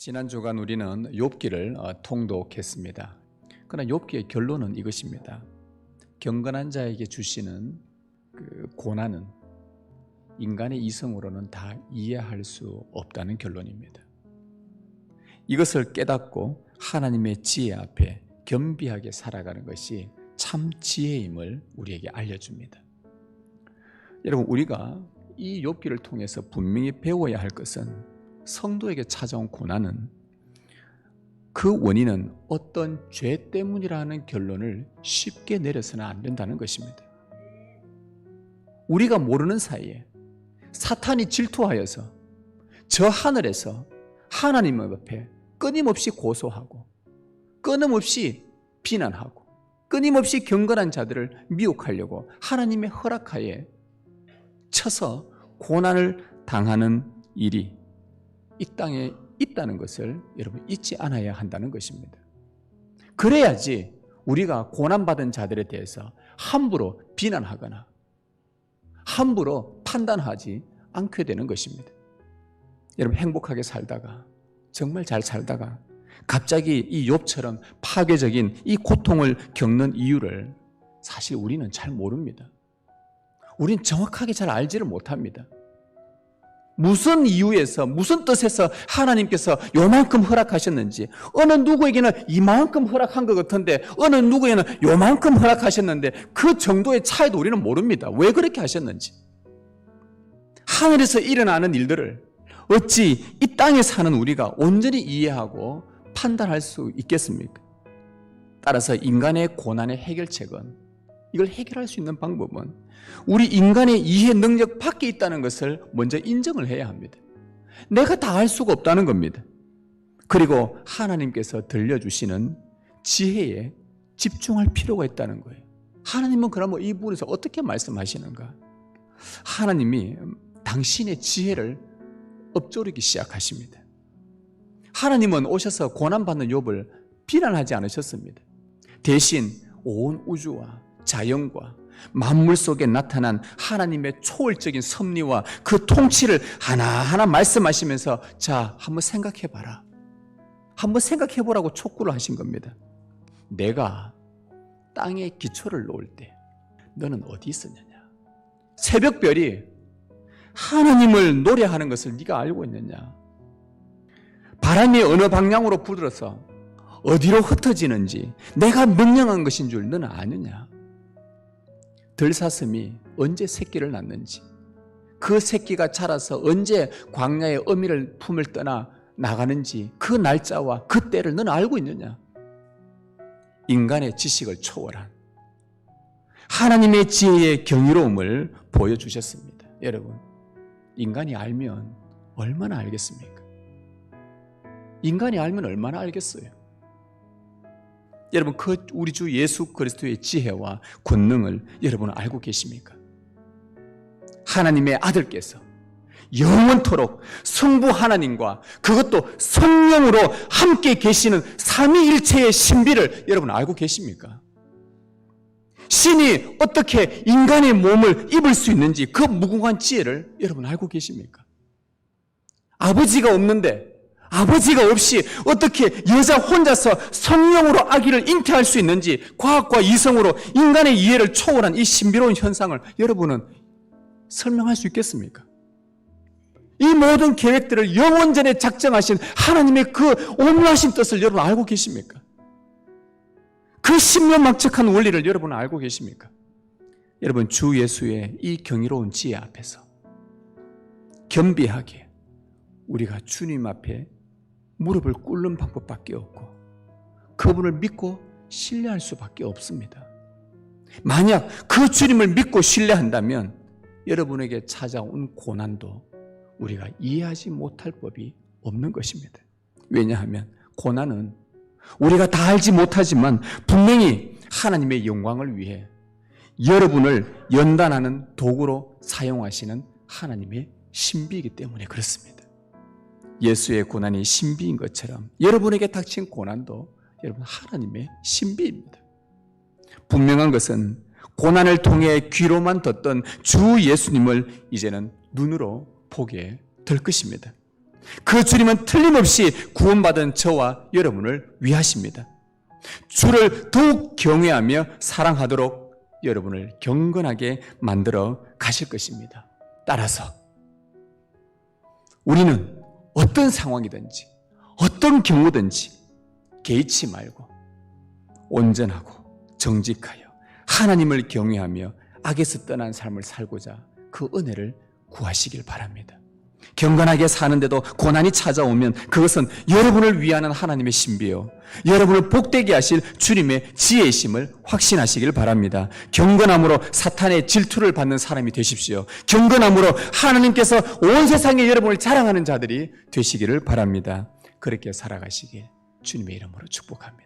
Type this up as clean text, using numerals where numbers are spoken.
지난 주간 우리는 욥기를 통독했습니다. 그러나 욥기의 결론은 이것입니다. 경건한 자에게 주시는 그 고난은 인간의 이성으로는 다 이해할 수 없다는 결론입니다. 이것을 깨닫고 하나님의 지혜 앞에 겸비하게 살아가는 것이 참 지혜임을 우리에게 알려줍니다. 여러분, 우리가 이 욥기를 통해서 분명히 배워야 할 것은 성도에게 찾아온 고난은 그 원인은 어떤 죄 때문이라는 결론을 쉽게 내려서는 안 된다는 것입니다. 우리가 모르는 사이에 사탄이 질투하여서 저 하늘에서 하나님 앞에 끊임없이 고소하고 끊임없이 비난하고 끊임없이 경건한 자들을 미혹하려고 하나님의 허락하에 쳐서 고난을 당하는 일이 이 땅에 있다는 것을 여러분 잊지 않아야 한다는 것입니다. 그래야지 우리가 고난받은 자들에 대해서 함부로 비난하거나 함부로 판단하지 않게 되는 것입니다. 여러분, 행복하게 살다가 정말 잘 살다가 갑자기 이 욥처럼 파괴적인 이 고통을 겪는 이유를 사실 우리는 잘 모릅니다. 우리는 정확하게 잘 알지를 못합니다. 무슨 이유에서 무슨 뜻에서 하나님께서 요만큼 허락하셨는지, 어느 누구에게는 이만큼 허락한 것 같은데 어느 누구에게는 요만큼 허락하셨는데 그 정도의 차이도 우리는 모릅니다. 왜 그렇게 하셨는지. 하늘에서 일어나는 일들을 어찌 이 땅에 사는 우리가 온전히 이해하고 판단할 수 있겠습니까? 따라서 인간의 고난의 해결책은, 이걸 해결할 수 있는 방법은 우리 인간의 이해 능력 밖에 있다는 것을 먼저 인정을 해야 합니다. 내가 다 알 수가 없다는 겁니다. 그리고 하나님께서 들려주시는 지혜에 집중할 필요가 있다는 거예요. 하나님은 그러면 이 부분에서 어떻게 말씀하시는가? 하나님이 당신의 지혜를 엎조르기 시작하십니다. 하나님은 오셔서 고난받는 욥을 비난하지 않으셨습니다. 대신 온 우주와 자연과 만물 속에 나타난 하나님의 초월적인 섭리와 그 통치를 하나하나 말씀하시면서 자, 한번 생각해봐라. 한번 생각해보라고 촉구를 하신 겁니다. 내가 땅에 기초를 놓을 때 너는 어디 있었느냐? 새벽별이 하나님을 노래하는 것을 네가 알고 있느냐? 바람이 어느 방향으로 불어서 어디로 흩어지는지 내가 명령한 것인 줄 너는 아느냐? 들사슴이 언제 새끼를 낳는지, 그 새끼가 자라서 언제 광야의 어미를 품을 떠나 나가는지 그 날짜와 그 때를 너는 알고 있느냐? 인간의 지식을 초월한 하나님의 지혜의 경이로움을 보여주셨습니다. 여러분, 인간이 알면 얼마나 알겠습니까? 인간이 알면 얼마나 알겠어요? 여러분, 그 우리 주 예수 그리스도의 지혜와 권능을 여러분은 알고 계십니까? 하나님의 아들께서 영원토록 성부 하나님과 그것도 성령으로 함께 계시는 삼위일체의 신비를 여러분 알고 계십니까? 신이 어떻게 인간의 몸을 입을 수 있는지 그 무궁한 지혜를 여러분 알고 계십니까? 아버지가 없는데, 아버지가 없이 어떻게 여자 혼자서 성령으로 아기를 잉태할 수 있는지 과학과 이성으로 인간의 이해를 초월한 이 신비로운 현상을 여러분은 설명할 수 있겠습니까? 이 모든 계획들을 영원전에 작정하신 하나님의 그 오묘하신 뜻을 여러분 알고 계십니까? 그 신묘막측한 원리를 여러분 알고 계십니까? 여러분, 주 예수의 이 경이로운 지혜 앞에서 겸비하게 우리가 주님 앞에 무릎을 꿇는 방법밖에 없고 그분을 믿고 신뢰할 수밖에 없습니다. 만약 그 주님을 믿고 신뢰한다면 여러분에게 찾아온 고난도 우리가 이해하지 못할 법이 없는 것입니다. 왜냐하면 고난은 우리가 다 알지 못하지만 분명히 하나님의 영광을 위해 여러분을 연단하는 도구로 사용하시는 하나님의 신비이기 때문에 그렇습니다. 예수의 고난이 신비인 것처럼 여러분에게 닥친 고난도 여러분 하나님의 신비입니다. 분명한 것은 고난을 통해 귀로만 듣던 주 예수님을 이제는 눈으로 보게 될 것입니다. 그 주님은 틀림없이 구원받은 저와 여러분을 위하십니다. 주를 더욱 경외하며 사랑하도록 여러분을 경건하게 만들어 가실 것입니다. 따라서 우리는 어떤 상황이든지 어떤 경우든지 개의치 말고 온전하고 정직하여 하나님을 경외하며 악에서 떠난 삶을 살고자 그 은혜를 구하시길 바랍니다. 경건하게 사는데도 고난이 찾아오면 그것은 여러분을 위하는 하나님의 신비요, 여러분을 복되게 하실 주님의 지혜이심을 확신하시길 바랍니다. 경건함으로 사탄의 질투를 받는 사람이 되십시오. 경건함으로 하나님께서 온 세상에 여러분을 자랑하는 자들이 되시기를 바랍니다. 그렇게 살아가시길 주님의 이름으로 축복합니다.